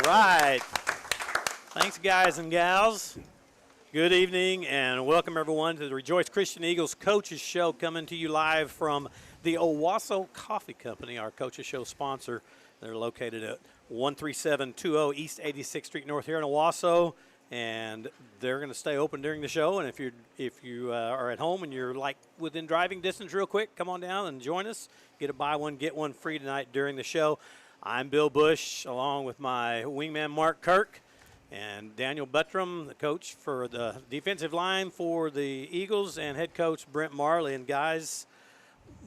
right. Thanks, guys and gals. Good evening and welcome, everyone, to the Rejoice Christian Eagles Coaches Show, coming to you live from the Owasso Coffee Company, our Coaches Show sponsor. They're located at 13720 East 86th Street North here in Owasso, and they're going to stay open during the show. And if you are at home and you're like within driving distance real quick, come on down and join us. Get a buy one, get one free tonight during the show. I'm Bill Bush, along with my wingman Mark Kirk. And Daniel Buttram, the coach for the defensive line for the Eagles, and head coach Brent Marley. And guys,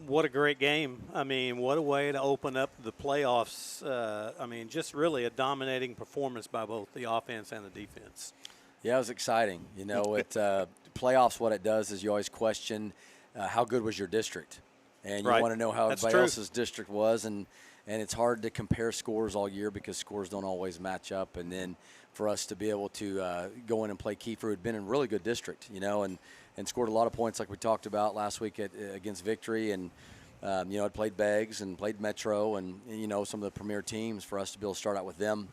what a great game. I mean, what a way to open up the playoffs. Just really a dominating performance by both the offense and the defense. Yeah, it was exciting. You know, playoffs, what it does is you always question how good was your district. And you want to know how everybody else's district was. And it's hard to compare scores all year because scores don't always match up. And then for us to be able to go in and play Kiefer, who had been in a really good district, you know, and scored a lot of points like we talked about last week against Victory. And, had played Beggs and played Metro and, you know, some of the premier teams. For us to be able to start out with them,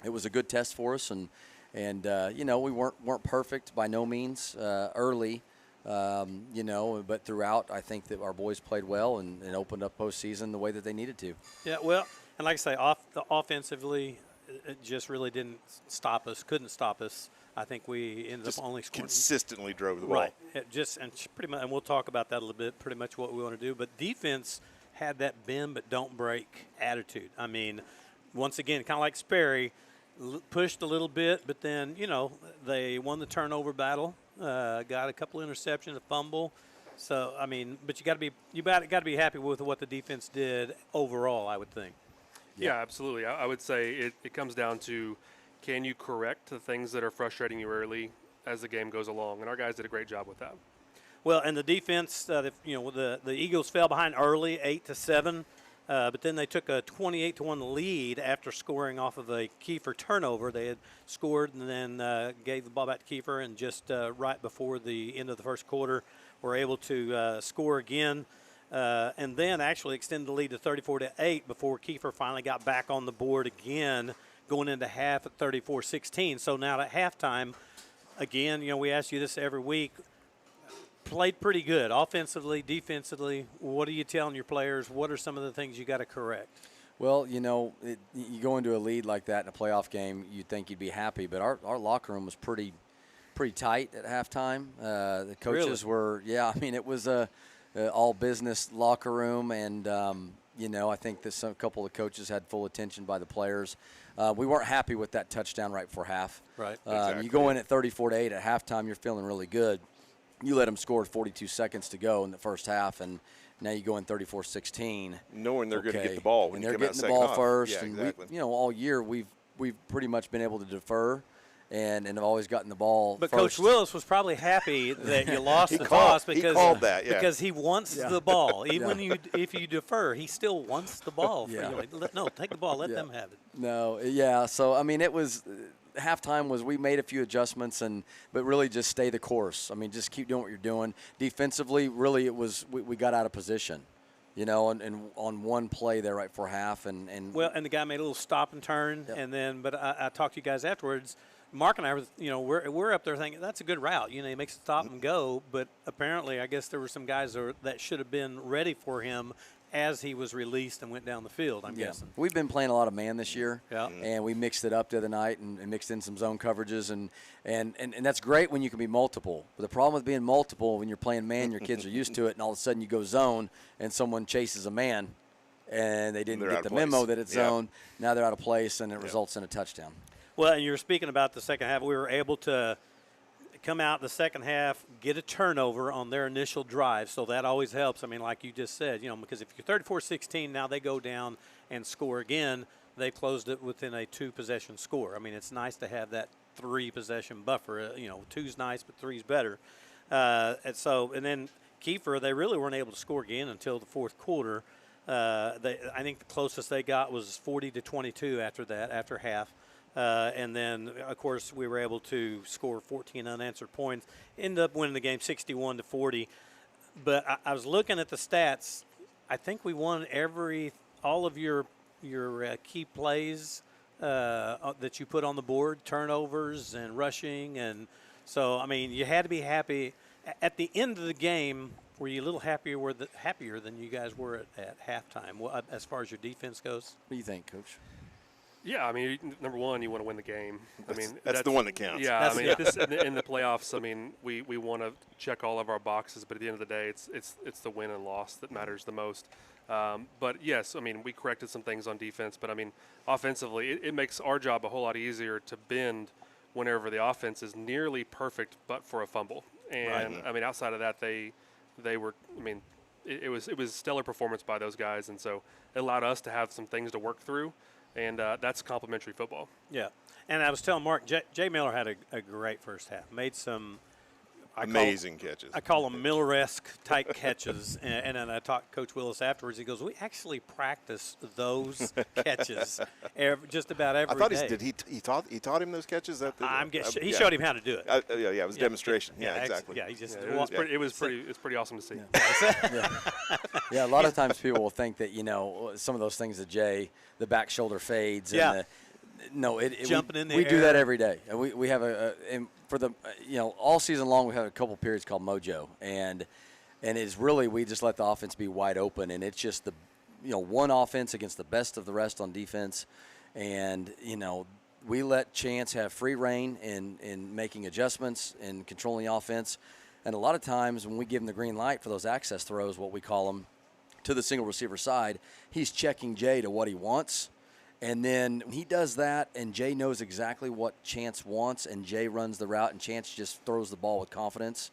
it was a good test for us. And we weren't perfect by no means early, but throughout, I think that our boys played well and opened up postseason the way that they needed to. Yeah, well, and like I say, offensively, it just really couldn't stop us. I think we ended up only scoring. Consistently drove the ball. Right. Pretty much, and we'll talk about that a little bit, pretty much what we want to do. But defense had that bend but don't break attitude. I mean, once again, kind of like Sperry, pushed a little bit, but then, they won the turnover battle, got a couple interceptions, a fumble. So, I mean, but you got to be happy with what the defense did overall, I would think. Yeah, absolutely. I would say it comes down to, can you correct the things that are frustrating you early as the game goes along? And our guys did a great job with that. Well, and the defense, the Eagles fell behind early, 8-7, but then they took a 28-1 lead after scoring off of a Kiefer turnover. They had scored and then gave the ball back to Kiefer, and just right before the end of the first quarter were able to score again. And then actually extended the lead to 34-8 before Kiefer finally got back on the board again, going into half at 34-16. So now at halftime, again, we ask you this every week, played pretty good offensively, defensively. What are you telling your players? What are some of the things you got to correct? Well, you go into a lead like that in a playoff game, you'd think you'd be happy, but our locker room was pretty tight at halftime. The coaches were, it was a all business locker room, and I think that a couple of the coaches had full attention by the players. We weren't happy with that touchdown right before half. Right. Exactly. You go in at 34-8 at halftime, you're feeling really good. You let them score 42 seconds to go in the first half, and now you go in 34-16. Knowing they're going to get the ball when and you they're come out getting the ball half. first. Yeah, and exactly. all year we've pretty much been able to defer. And have always gotten the ball But first. Coach Willis was probably happy that you lost the toss because he called that, because he wants the ball. Even if you defer, he still wants the ball. No, take the ball, let them have it. No, yeah. So it was halftime was we made a few adjustments but really just stay the course. Just keep doing what you're doing. Defensively, really it was we got out of position. And on one play there right before half and the guy made a little stop and turn, and then I talked to you guys afterwards. Mark and I were, we're up there thinking that's a good route. He makes a stop and go, but apparently I guess there were some guys that should have been ready for him as he was released and went down the field, I'm guessing. We've been playing a lot of man this year, and we mixed it up the other night and mixed in some zone coverages, and that's great when you can be multiple. But the problem with being multiple, when you're playing man, your kids are used to it, and all of a sudden you go zone and someone chases a man, and they didn't get the memo that it's zone. Now they're out of place, and it results in a touchdown. Well, and you were speaking about the second half. We were able to come out the second half, get a turnover on their initial drive, so that always helps. Like you just said, because if you're 34-16, now they go down and score again. They closed it within a 2-possession score. It's nice to have that 3-possession buffer. Two's nice, but three's better. And then Kiefer, they really weren't able to score again until the fourth quarter. I think the closest they got was 40-22 after half. And then, of course, we were able to score 14 unanswered points, ended up winning the game 61-40. But I was looking at the stats. I think we won all of your key plays that you put on the board, turnovers and rushing. And so, I mean, you had to be happy. At the end of the game, were you a little happier than you guys were at halftime, as far as your defense goes? What do you think, Coach? Yeah, I mean, number one, you want to win the game. That's the one that counts. Yeah, in the playoffs, I mean, we want to check all of our boxes, but at the end of the day, it's the win and loss that matters the most. But yes, I mean, we corrected some things on defense, but I mean, offensively, it makes our job a whole lot easier to bend whenever the offense is nearly perfect, but for a fumble. And I mean, outside of that, they were. I mean, it was stellar performance by those guys, and so it allowed us to have some things to work through. And that's complimentary football. Yeah. And I was telling Mark, Jay Miller had a great first half. Made some amazing catches. I call them Miller-esque type catches. And then I talked to Coach Willis afterwards. He goes, we actually practice those catches just about every day. He taught him those catches? He showed him how to do it. It was a demonstration. Yeah, exactly. Yeah, he just it was pretty awesome to see. Yeah, a lot of times people will think that, some of those things that Jay, the back shoulder fades and jumping in the we air. do that every day. And we have all season long we have a couple periods called mojo, and it's really we just let the offense be wide open, and it's just one offense against the best of the rest on defense, and we let Chance have free reign in making adjustments and controlling the offense. And a lot of times when we give him the green light for those access throws, what we call them, to the single receiver side, he's checking Jay to what he wants. And then he does that, and Jay knows exactly what Chance wants, and Jay runs the route, and Chance just throws the ball with confidence.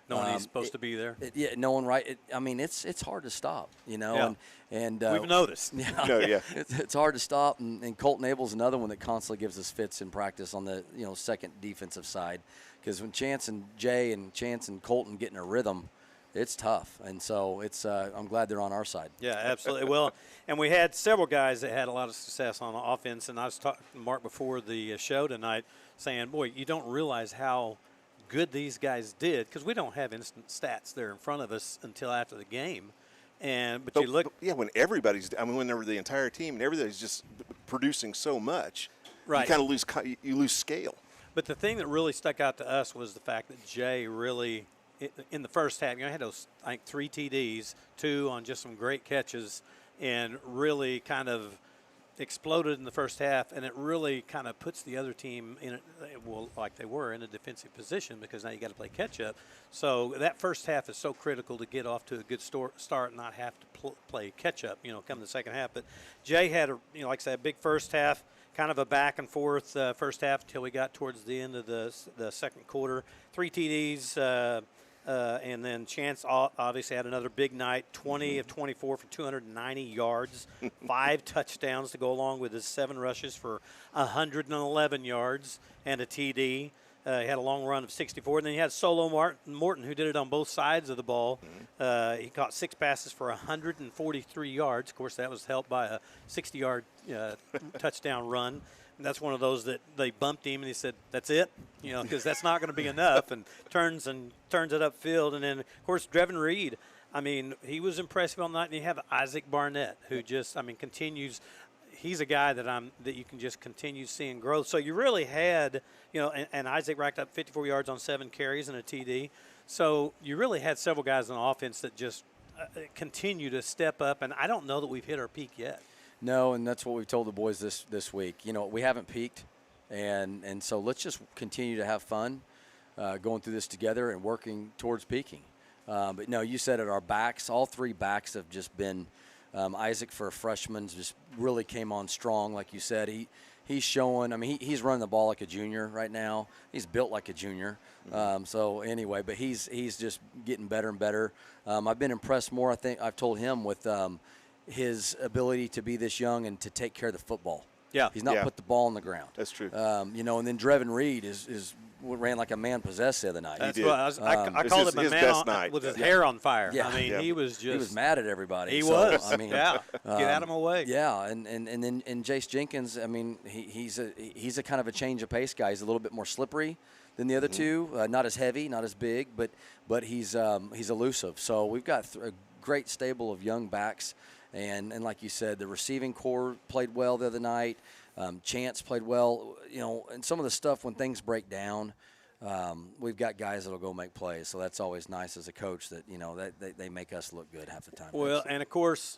Knowing he's supposed to be there. Knowing right. It's hard to stop, Yeah. And we've noticed. It's hard to stop, and Colton Abel's another one that constantly gives us fits in practice on the second defensive side, because when Chance and Jay and Chance and Colton get in a rhythm, it's tough, and so it's. I'm glad they're on our side. Yeah, absolutely. Well, and we had several guys that had a lot of success on offense, and I was talking to Mark before the show tonight, saying, "Boy, you don't realize how good these guys did, because we don't have instant stats there in front of us until after the game." But you look, when whenever the entire team and everybody's just producing so much, right, you kind of lose scale. But the thing that really stuck out to us was the fact that Jay really, in the first half, had those, I think, 3 TDs, 2 on just some great catches, and really kind of exploded in the first half, and it really kind of puts the other team like they were in a defensive position, because now you got to play catch up. So that first half is so critical to get off to a good start and not have to play catch up, come the second half. But Jay had like I said, a big first half, kind of a back and forth first half until we got towards the end of the second quarter. 3 TDs. And then Chance obviously had another big night, 20 of 24 for 290 yards, 5 touchdowns to go along with his 7 rushes for 111 yards and a TD. He had a long run of 64. And then you had Solo Morton, who did it on both sides of the ball. He caught 6 passes for 143 yards. Of course, that was helped by a 60-yard touchdown run. And that's one of those that they bumped him, and he said, "That's it," because that's not going to be enough, and turns it upfield. And then, of course, Drevin Reed, he was impressive on the night. And you have Isaac Barnett, who just, continues. He's a guy that you can just continue seeing growth. So you really had, and Isaac racked up 54 yards on 7 carries and a TD. So you really had several guys on offense that just continue to step up. And I don't know that we've hit our peak yet. No, and that's what we've told the boys this week. We haven't peaked, and so let's just continue to have fun going through this together and working towards peaking. But no, you said it, our backs, all 3 backs have just been Isaac, for a freshman, just really came on strong. Like you said, he's showing, he's running the ball like a junior right now. He's built like a junior. So anyway, but he's just getting better and better. I've been impressed more, I think I've told him, with his ability to be this young and to take care of the football. Yeah. He's not put the ball on the ground. That's true. And then Drevin Reed ran like a man possessed the other night. That's what I called him, a man with his hair on fire. Yeah. He was mad at everybody. He was. Get out of my way. Yeah, and then Jace Jenkins, he's a kind of a change of pace guy. He's a little bit more slippery than the other 2. Not as heavy, not as big, but he's elusive. So we've got a great stable of young backs. And like you said, the receiving core played well the other night. Chance played well, and some of the stuff when things break down, we've got guys that'll go make plays. So that's always nice as a coach that, that they make us look good half the time. Well, and of course,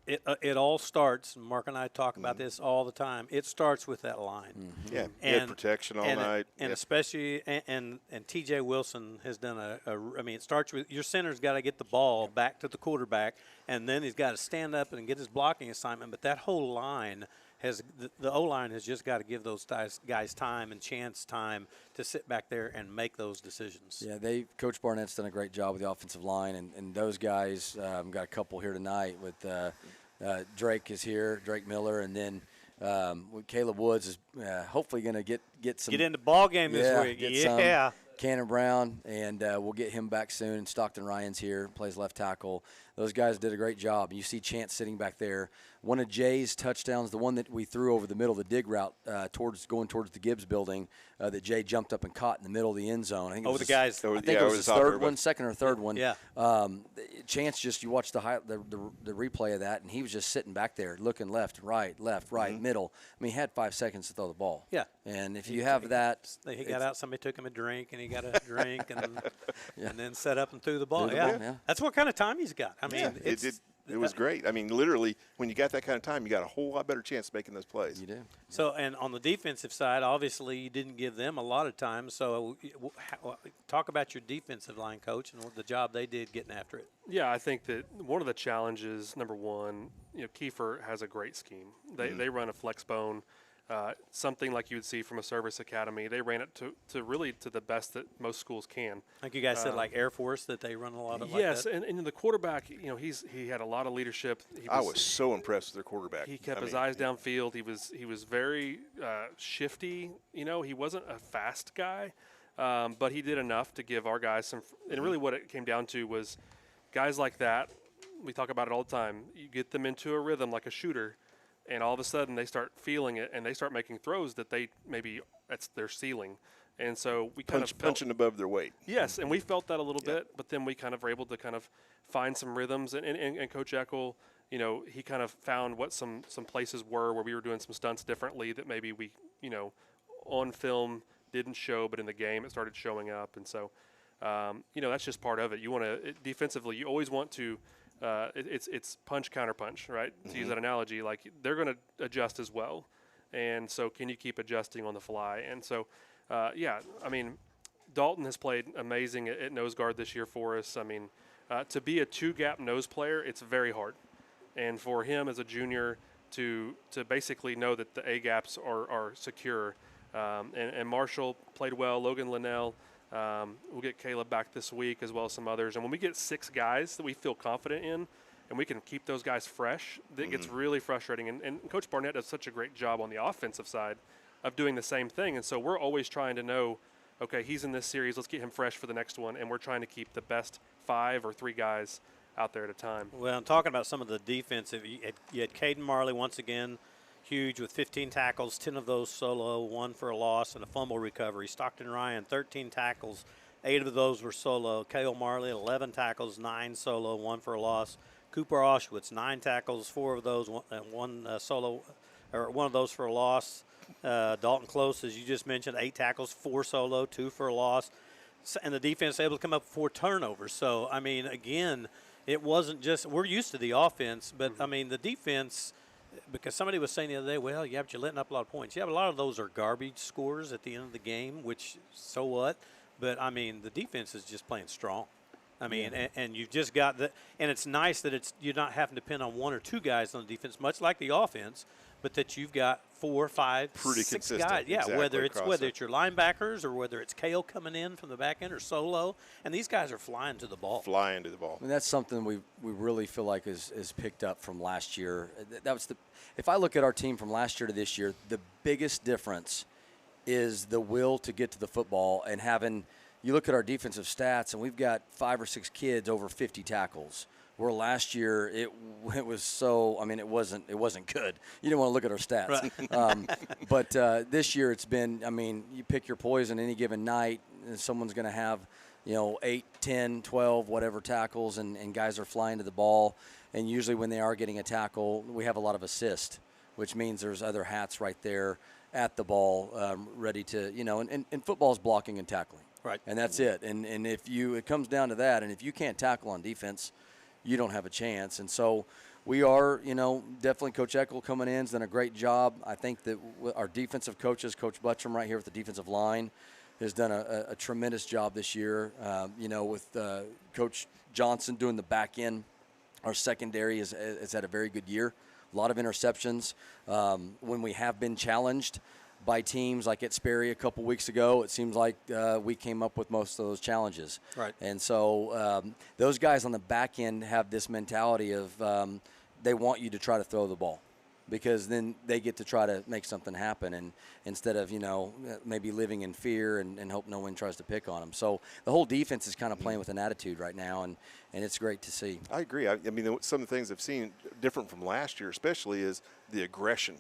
it all starts, and Mark and I talk about this all the time, it starts with that line. Mm-hmm. Yeah, head protection all night. And especially, and T.J. Wilson has done it starts with your center's got to get the ball back to the quarterback, and then he's got to stand up and get his blocking assignment. But that whole line the O-line has just got to give those guys time and chance time to sit back there and make those decisions. Yeah, Coach Barnett's done a great job with the offensive line, and those guys got a couple here tonight with Drake is here, Drake Miller, and then Caleb Woods is hopefully going to get some. Get into ball game this week. Yeah. Cannon Brown, and we'll get him back soon. And Stockton Ryan's here, plays left tackle. Those guys did a great job. You see Chance sitting back there. One of Jay's touchdowns, the one that we threw over the middle of the dig route going towards the Gibbs building, that Jay jumped up and caught in the middle of the end zone. I think it was his third one, second or third one. Yeah. Chance you watched the replay of that, and he was just sitting back there looking left, right, middle. I mean, he had 5 seconds to throw the ball. Yeah. And if you have that. He got out, somebody took him a drink, and he got a drink, and then set up and threw the ball. Yeah. That's what kind of time he's got. I mean, it was great. I mean, literally, when you got that kind of time, you got a whole lot better chance of making those plays. You do. So, and on the defensive side, obviously, you didn't give them a lot of time. So, talk about your defensive line coach and the job they did getting after it. Yeah, I think that one of the challenges, number one, Kiefer has a great scheme. They run a flex bone. Something like you would see from a service academy. They ran it to really to the best that most schools can. Like you guys said, like Air Force, that they run a lot of. Yes, like that. and the quarterback, he had a lot of leadership. I was so impressed with their quarterback. He kept his eyes downfield. He was very shifty. He wasn't a fast guy, but he did enough to give our guys some. And really, what it came down to was guys like that. We talk about it all the time. You get them into a rhythm like a shooter. And all of a sudden they start feeling it, and they start making throws that that's their ceiling. And so we kind of punching above their weight. Yes, and we felt that a little bit, but then we kind of were able to kind of find some rhythms. And Coach Eckel, he kind of found what some places were where we were doing some stunts differently that maybe we, on film didn't show, but in the game it started showing up. And so, that's just part of it. You want to defensively, you always want to. It's punch counter punch, right? To use that analogy, like they're going to adjust as well, and so can you keep adjusting on the fly? And so, Dalton has played amazing at nose guard this year for us. I mean, to be a two-gap nose player, it's very hard, and for him as a junior to basically know that the A gaps are secure, and Marshall played well. Logan Linnell. We'll get Caleb back this week as well as some others. And when we get 6 guys that we feel confident in and we can keep those guys fresh, that gets really frustrating. And Coach Barnett does such a great job on the offensive side of doing the same thing. And so we're always trying to know, okay, he's in this series, let's get him fresh for the next one. And we're trying to keep the best 5 or 3 guys out there at a time. Well, I'm talking about some of the defensive. You had Caden Marley once again, huge with 15 tackles, 10 of those solo, 1 for a loss and a fumble recovery. Stockton Ryan, 13 tackles, 8 of those were solo. Cale Marley, 11 tackles, 9 solo, 1 for a loss. Cooper Auschwitz, 9 tackles, 4 of those, 1 solo, or 1 of those for a loss. Dalton Close, as you just mentioned, 8 tackles, 4 solo, 2 for a loss. And the defense able to come up with 4 turnovers. So, I mean, again, it wasn't just – we're used to the offense, but, I mean, the defense – because somebody was saying the other day, well, yeah, but you're letting up a lot of points. Yeah, but a lot of those are garbage scores at the end of the game, which so what? But, I mean, the defense is just playing strong. I mean, and you've just got the – and it's nice that you're not having to depend on 1 or 2 guys on the defense, much like the offense, but that you've got 4, 5, pretty 6 consistent. guys. Yeah, exactly, whether it's your linebackers or whether it's Cale coming in from the back end or solo, and these guys are flying to the ball. Flying to the ball. I mean, that's something we really feel like is picked up from last year. That was if I look at our team from last year to this year, the biggest difference is the will to get to the football and having – you look at our defensive stats, and we've got 5 or 6 kids over 50 tackles. Where last year it was so, I mean, it wasn't good. You didn't want to look at our stats. Right. But this year it's been, I mean, you pick your poison any given night, and someone's going to have, 8, 10, 12, whatever tackles, and guys are flying to the ball. And usually when they are getting a tackle, we have a lot of assist. which means there's other hats right there at the ball, ready to, and football is blocking and tackling. Right. And that's it. And if it comes down to that, and if you can't tackle on defense, you don't have a chance. And so we are, definitely Coach Eckel coming in has done a great job. I think that our defensive coaches, Coach Butcham right here with the defensive line, has done a tremendous job this year. With Coach Johnson doing the back end, our secondary has had a very good year. A lot of interceptions. When we have been challenged by teams like at Sperry a couple weeks ago, it seems like we came up with most of those challenges. Right. And so those guys on the back end have this mentality of they want you to try to throw the ball, because then they get to try to make something happen, and instead of maybe living in fear and hope no one tries to pick on them. So the whole defense is kind of playing with an attitude right now, and it's great to see. I agree. I mean, some of the things I've seen different from last year, especially, is the aggression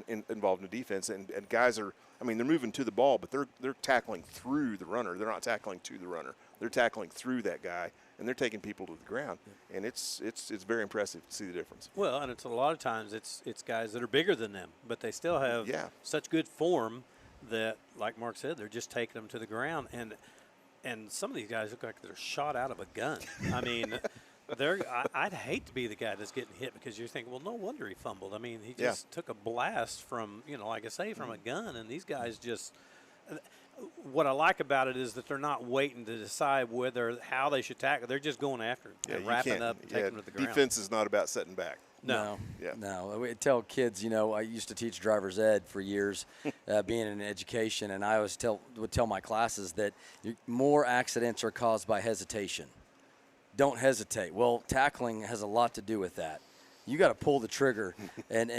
involved in the defense, and guys are. I mean, they're moving to the ball, but they're tackling through the runner. They're not tackling to the runner. They're tackling through that guy, and they're taking people to the ground. And it's very impressive to see the difference. Well, and it's a lot of times it's guys that are bigger than them, but they still have such good form that, like Mark said, they're just taking them to the ground. And some of these guys look like they're shot out of a gun. I mean, I'd hate to be the guy that's getting hit, because you're thinking, well, no wonder he fumbled. I mean, he just took a blast from, like I say, from a gun, and these guys just – what I like about it is that they're not waiting to decide how they should tackle. They're just going after him and wrapping up and taking him to the ground. Defense is not about setting back. No. We tell kids, I used to teach driver's ed for years, being in education, and I always would tell my classes that more accidents are caused by hesitation. Don't hesitate. Well, tackling has a lot to do with that. You got to pull the trigger and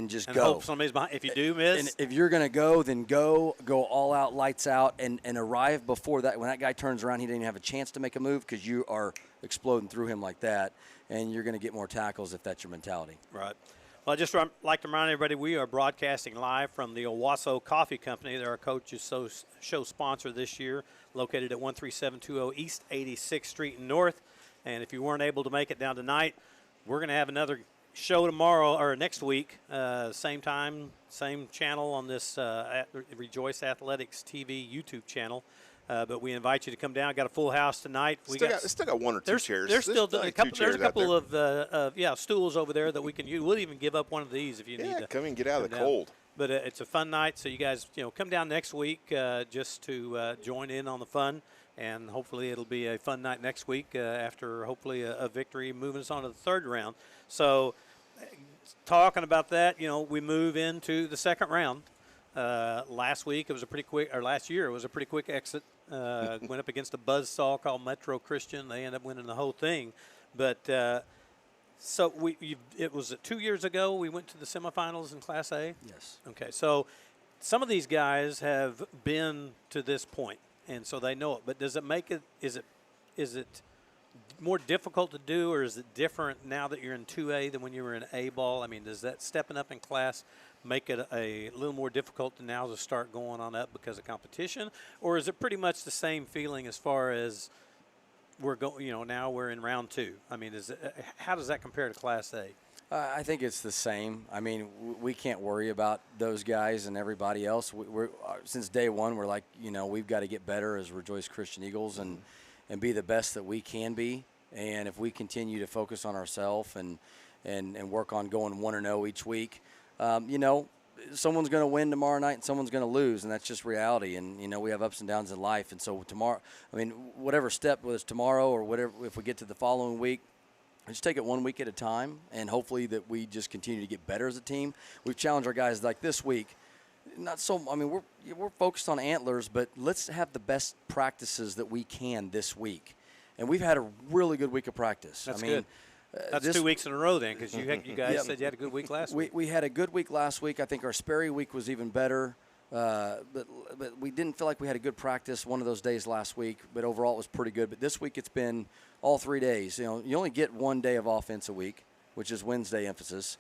just and go. Hope somebody's behind. If you do miss, and if you're going to go, then go all out, lights out, and arrive before that. When that guy turns around, he didn't even have a chance to make a move, because you are exploding through him like that, and you're going to get more tackles if that's your mentality. Right. Well, I just like to remind everybody we are broadcasting live from the Owasso Coffee Company. They're our Coach's Show sponsor this year, located at 13720 East 86th Street North. And if you weren't able to make it down tonight, we're going to have another show tomorrow or next week, same time, same channel on this Rejoice Athletics TV YouTube channel. But we invite you to come down. Got a full house tonight. Still got one or two chairs. There's a couple of stools over there that we can use. We'll even give up one of these if you need to. Come and get out of the cold. But it's a fun night, so you guys come down next week just to join in on the fun. And hopefully it'll be a fun night next week after hopefully a victory moving us on to the third round. So talking about that, we move into the second round. Last year it was a pretty quick exit. Went up against a buzzsaw called Metro Christian. They ended up winning the whole thing. But so it was 2 years ago we went to the semifinals in Class A? Yes. Okay, so some of these guys have been to this point. And so they know it, but does it make it? Is it more difficult to do, or is it different now that you're in 2A than when you were in A ball? I mean, does that stepping up in class make it a little more difficult to now to start going on up because of competition, or is it pretty much the same feeling as far as we're going? Now we're in round 2. I mean, how does that compare to Class A? I think it's the same. I mean, we can't worry about those guys and everybody else. We're since day one, we're like, we've got to get better as Rejoice Christian Eagles and be the best that we can be. And if we continue to focus on ourselves and work on going 1-0 each week, someone's going to win tomorrow night and someone's going to lose, and that's just reality. And, we have ups and downs in life. And so tomorrow, whatever step, whether it's tomorrow or whatever, if we get to the following week, just take it 1 week at a time, and hopefully that we just continue to get better as a team. We've challenged our guys like this week. We're focused on antlers, but let's have the best practices that we can this week. And we've had a really good week of practice. That's good. That's 2 weeks in a row then, because you guys said you had a good week last week. We had a good week last week. I think our Sperry week was even better. But we didn't feel like we had a good practice one of those days last week, but overall it was pretty good. But this week it's been all 3 days. You only get 1 day of offense a week, which is Wednesday emphasis.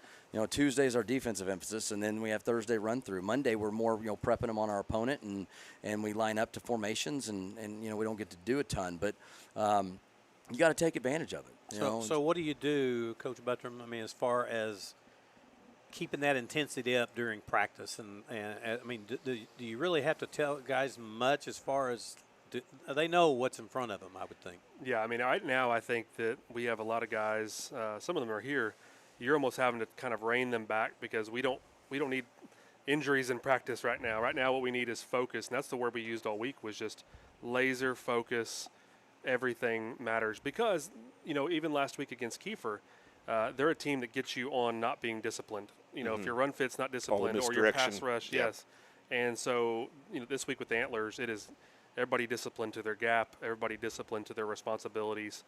Tuesday's our defensive emphasis, and then we have Thursday run through. Monday we're more prepping them on our opponent, and we line up to formations, and we don't get to do a ton, but you got to take advantage of it. So what do you do, Coach Buttram? As far as keeping that intensity up during practice? And I mean, do you really have to tell guys much as far as they know what's in front of them, I would think? Yeah, I mean, right now I think that we have a lot of guys, some of them are here, you're almost having to kind of rein them back because we don't need injuries in practice right now. Right now what we need is focus, and that's the word we used all week was just laser focus. Everything matters because, even last week against Kiefer, they're a team that gets you on not being disciplined. If your run fit's not disciplined or your pass rush, yes. And so, this week with the Antlers, it is everybody disciplined to their gap, everybody disciplined to their responsibilities.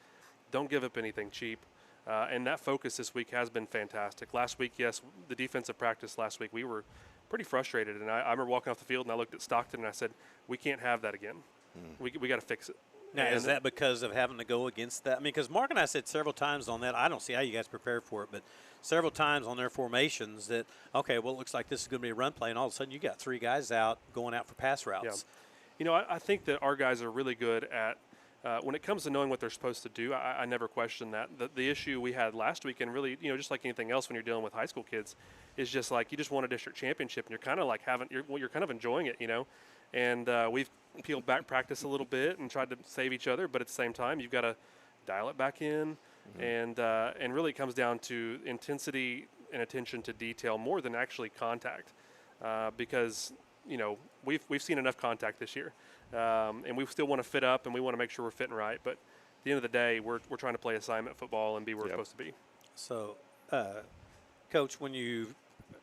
Don't give up anything cheap. And that focus this week has been fantastic. Last week, yes, the defensive practice last week, we were pretty frustrated. And I remember walking off the field and I looked at Stockton and I said, we can't have that again. We got to fix it. Now, is that because of having to go against that? I mean, because Mark and I said several times on that, I don't see how you guys prepared for it, but several times on their formations that, okay, well, it looks like this is going to be a run play, and all of a sudden you got 3 guys out going out for pass routes. Yeah. I think that our guys are really good at, when it comes to knowing what they're supposed to do, I never question that. The issue we had last week, and really, just like anything else when you're dealing with high school kids, is just like you just won a district championship, and you're kind of like you're kind of enjoying it, And we've peeled back practice a little bit and tried to save each other, but at the same time, you've got to dial it back in, and really it comes down to intensity and attention to detail more than actually contact, because we've seen enough contact this year, and we still want to fit up and we want to make sure we're fitting right. But at the end of the day, we're trying to play assignment football and be where we're supposed to be. So, Coach, when you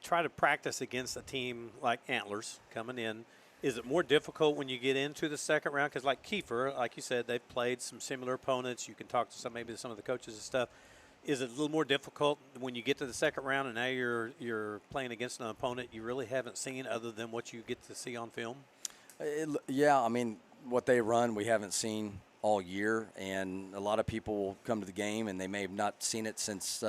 try to practice against a team like Antlers coming in, is it more difficult when you get into the second round? Because like Kiefer, like you said, they've played some similar opponents. You can talk to maybe some of the coaches and stuff. Is it a little more difficult when you get to the second round and now you're playing against an opponent you really haven't seen other than what you get to see on film? Yeah, I mean, what they run we haven't seen all year, and a lot of people will come to the game and they may have not seen it since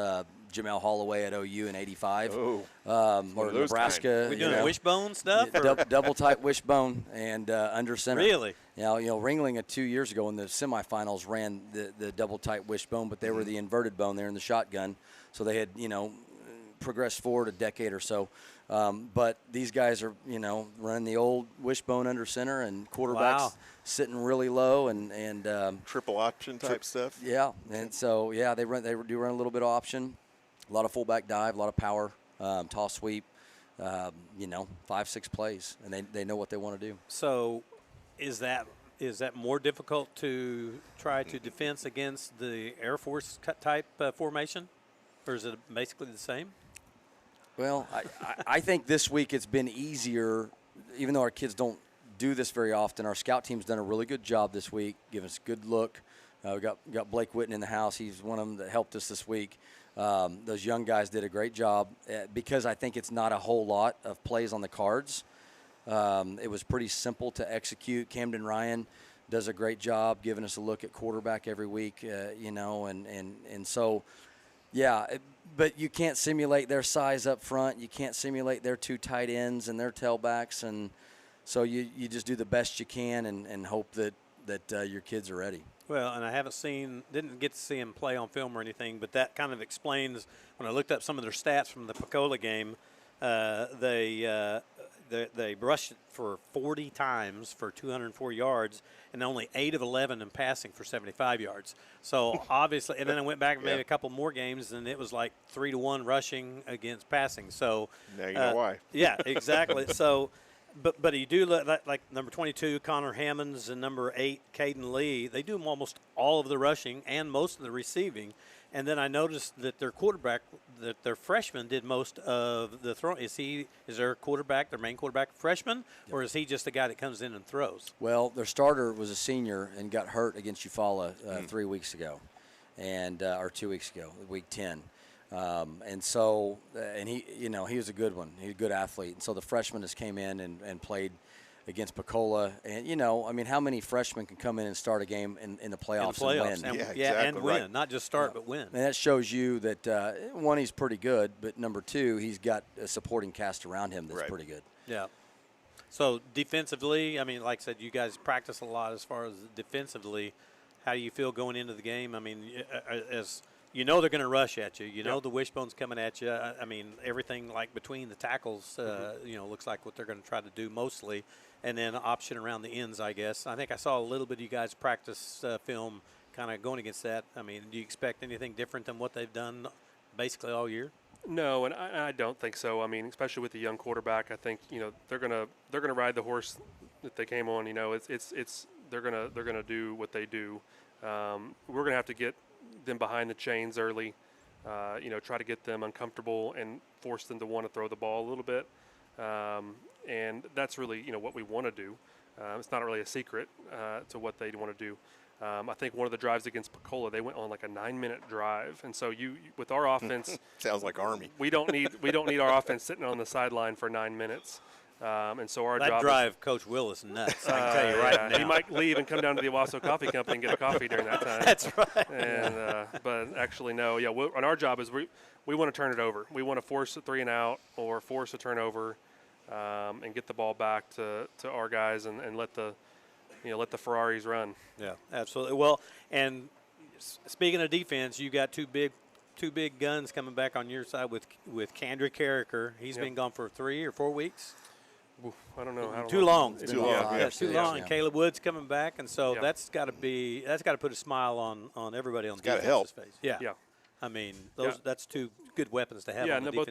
Jamel Holloway at OU in '85, or Nebraska. We doing wishbone stuff? Double tight wishbone and under center. Really? Ringling 2 years ago in the semifinals ran the double tight wishbone, but they were the inverted bone there in the shotgun, so they had progressed forward a decade or so. But these guys are running the old wishbone under center, and quarterbacks sitting really low and triple option type stuff. Yeah, and so they do run a little bit of option. A lot of fullback dive, a lot of power, toss sweep, 5-6 plays, and they know what they want to do. So is that more difficult to try to defense against the Air Force type formation, or is it basically the same? Well, I think this week it's been easier, even though our kids don't do this very often. Our scout team's done a really good job this week, giving us a good look. We got Blake Witten in the house. He's one of them that helped us this week. Those young guys did a great job because I think it's not a whole lot of plays on the cards. It was pretty simple to execute. Camden Ryan does a great job giving us a look at quarterback every week, and so, yeah. But you can't simulate their size up front. You can't simulate their 2 tight ends and their tailbacks, and so you just do the best you can and hope that your kids are ready. Well, and I didn't get to see him play on film or anything, but that kind of explains when I looked up some of their stats from the Pecola game. They rushed it for 40 times for 204 yards, and only 8 of 11 in passing for 75 yards. So obviously, and then I went back and made a couple more games, and it was like 3-1 rushing against passing. So now you know why. Yeah, exactly. So, but you do look like number 22 Connor Hammonds and number 8 Caden Lee. They do almost all of the rushing and most of the receiving. And then I noticed that their quarterback, that their freshman, did most of the throwing. Is their quarterback, their main quarterback, freshman, or is he just a guy that comes in and throws? Well, their starter was a senior and got hurt against Eufaula 3 weeks ago, or 2 weeks ago, week 10. And so, and he was a good one. He's a good athlete. And so the freshman just came in and played against Pecola. And, how many freshmen can come in and start a game in the playoffs, and win? And win. Not just start, but win. And that shows you that, one, he's pretty good, but number 2, he's got a supporting cast around him that's pretty good. Yeah. So defensively, like I said, you guys practice a lot as far as defensively. How do you feel going into the game? As you know they're going to rush at you. You know the wishbone's coming at you. I mean, everything like between the tackles, you know, looks like what they're going to try to do mostly. And then option around the ends, I guess. I think I saw a little bit of you guys practice film kind of going against that. I mean, do you expect anything different than what they've done basically all year? No, and I don't think so. I mean, especially with the young quarterback, I think, you know, they're gonna ride the horse that they came on. You know, they're gonna do what they do. We're gonna have to get them behind the chains early. You know, try to get them uncomfortable and force them to want to throw the ball a little bit. And that's really, you know, what we want to do. It's not really a secret to what they want to do. I think one of the drives against Pensacola, they went on like a 9-minute drive, and so you with our offense, sounds like Army. We don't need our offense sitting on the sideline for 9 minutes, and so our that job drive Coach Willis nuts. I can tell you right now. He might leave and come down to the Owasso Coffee Company and get a coffee during that time. That's right. And but actually, no, yeah. And our job is we want to turn it over. We want to force a 3 and out or force a turnover, and get the ball back to our guys and let the Ferraris run. Yeah, absolutely. Well, and speaking of defense, you got two big guns coming back on your side with Kendrick Carricker. He's been gone for 3 or 4 weeks. I don't know. Too long. Too long. Yeah, too long. Yeah. And Caleb Wood's coming back, and so that's got to put a smile on everybody on defense's face. Yeah. Yeah. I mean, that's 2 good weapons to have. Yeah, on the no,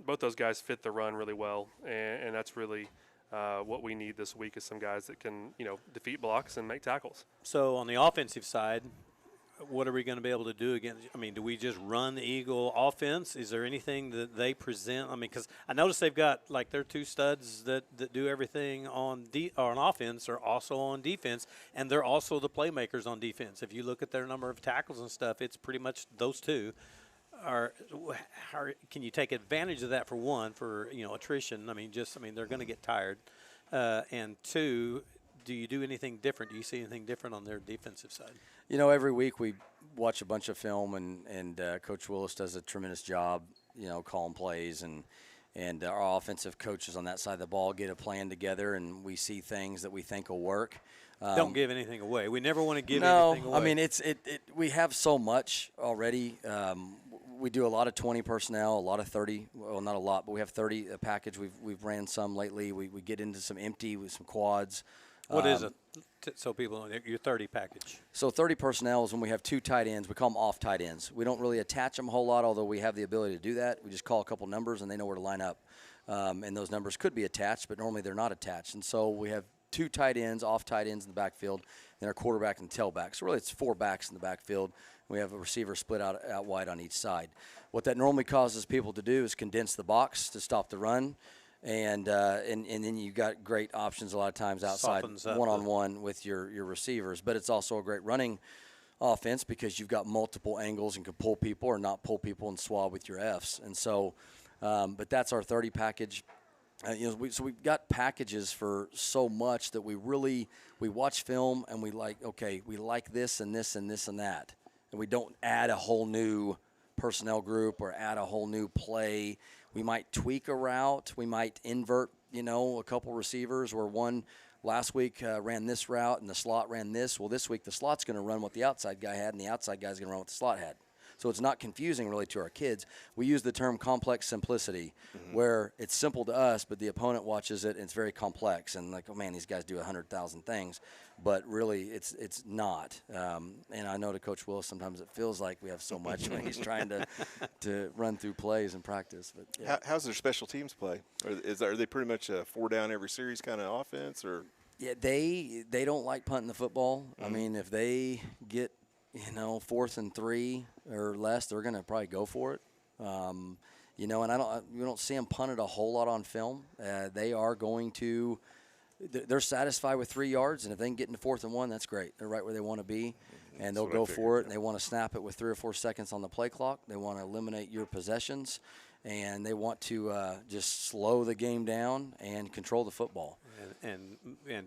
both those guys fit the run really well, and that's really what we need this week is some guys that can, you know, defeat blocks and make tackles. So on the offensive side, what are we going to be able to do against? I mean, do we just run the Eagle offense? Is there anything that they present? I mean, because I noticed they've got like their 2 studs that do everything on offense are also on defense, and they're also the playmakers on defense. If you look at their number of tackles and stuff, it's pretty much those 2. Can you take advantage of that for one, for attrition? I mean, they're going to get tired, and 2, do you do anything different? Do you see anything different on their defensive side? You know, every week we watch a bunch of film, and Coach Willis does a tremendous job, you know, calling plays, and our offensive coaches on that side of the ball get a plan together, and we see things that we think will work. Don't give anything away. We never want to give anything away. I mean, we have so much already. We do a lot of 20 personnel, a lot of 30. Well, not a lot, but we have 30 package. We've ran some lately. We get into some empty with some quads. What is it? So people know your 30 package. So 30 personnel is when we have 2 tight ends. We call them off tight ends. We don't really attach them a whole lot, although we have the ability to do that. We just call a couple numbers, and they know where to line up. And those numbers could be attached, but normally they're not attached. And so we have 2 tight ends, off tight ends in the backfield, and our quarterback and tailback. So really it's 4 backs in the backfield. We have a receiver split out wide on each side. What that normally causes people to do is condense the box to stop the run. And then you got great options a lot of times outside one-on-one with your receivers. But it's also a great running offense because you've got multiple angles and can pull people or not pull people and swab with your Fs. And so, but that's our 30 package. So we've got packages for so much that we watch film and we like this and this and this and that. And we don't add a whole new personnel group or add a whole new play. We might tweak a route. We might invert, a couple receivers where one last week ran this route and the slot ran this. Well, this week the slot's going to run what the outside guy had and the outside guy's going to run what the slot had. So it's not confusing really to our kids. We use the term complex simplicity, where it's simple to us, but the opponent watches it and it's very complex. And like, oh man, these guys do 100,000 things, but really it's not. And I know to Coach Willis sometimes it feels like we have so much when he's trying to run through plays and practice. But yeah. How's their special teams play? Are they pretty much a 4 down every series kind of offense, or? Yeah, they don't like punting the football. I mean, if they get 4th and 3 or less, they're going to probably go for it. And we don't see them punt it a whole lot on film. They are going to. They're satisfied with 3 yards, and if they can get into 4th and 1, that's great. They're right where they want to be, and they'll go for it. And they want to snap it with 3 or 4 seconds on the play clock. They want to eliminate your possessions, and they want to just slow the game down and control the football and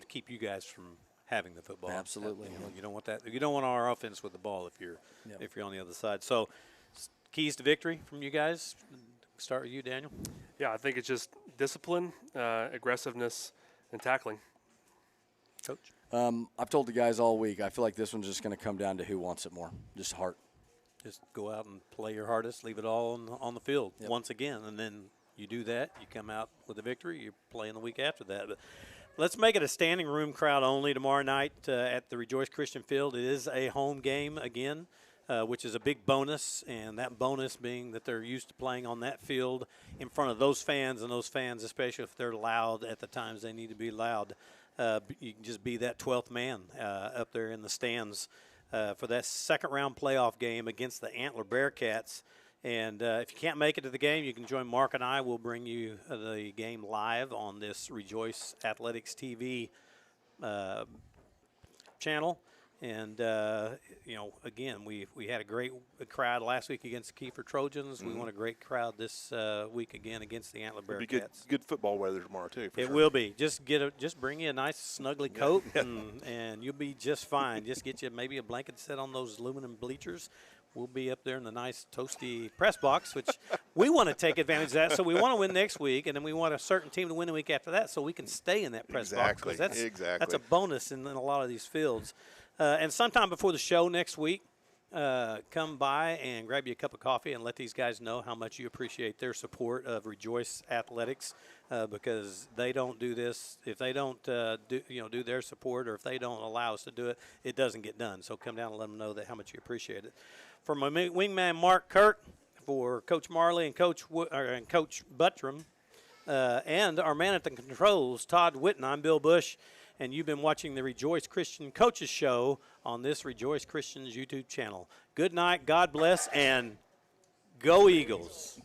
keep you guys from having the football. Absolutely. You don't want that. You don't want our offense with the ball if you're on the other side. So, keys to victory from you guys. Start with you, Daniel. Yeah, I think it's just discipline, aggressiveness, and tackling. Coach? I've told the guys all week, I feel like this one's just going to come down to who wants it more, just heart. Just go out and play your hardest, leave it all on the field once again, and then you do that, you come out with a victory, you're playing the week after that. But let's make it a standing room crowd only tomorrow night at the Rejoice Christian Field. It is a home game again, which is a big bonus, and that bonus being that they're used to playing on that field in front of those fans, and those fans, especially if they're loud at the times they need to be loud, you can just be that 12th man up there in the stands for that second-round playoff game against the Antler Bearcats. And if you can't make it to the game, you can join Mark and I. We'll bring you the game live on this Rejoice Athletics TV channel. And, again, we had a great crowd last week against the Kiefer Trojans. We want a great crowd this week again against the Antler Bearcats. It'll be good football weather tomorrow, too. It will be. Just bring you a nice snuggly coat, and you'll be just fine. Just get you maybe a blanket set on those aluminum bleachers. We'll be up there in the nice toasty press box, which we want to take advantage of that. So we want to win next week, and then we want a certain team to win the week after that so we can stay in that press box. Because that's a bonus in a lot of these fields. And sometime before the show next week, come by and grab you a cup of coffee and let these guys know how much you appreciate their support of Rejoice Athletics, because they don't do this. If they don't do their support, or if they don't allow us to do it, it doesn't get done. So come down and let them know how much you appreciate it. For my wingman Mark Kirk, for Coach Marley and Coach Buttram, and our man at the controls, Todd Witten, I'm Bill Bush. And you've been watching the Rejoice Christian Coaches Show on this Rejoice Christian's YouTube channel. Good night, God bless, and go Eagles.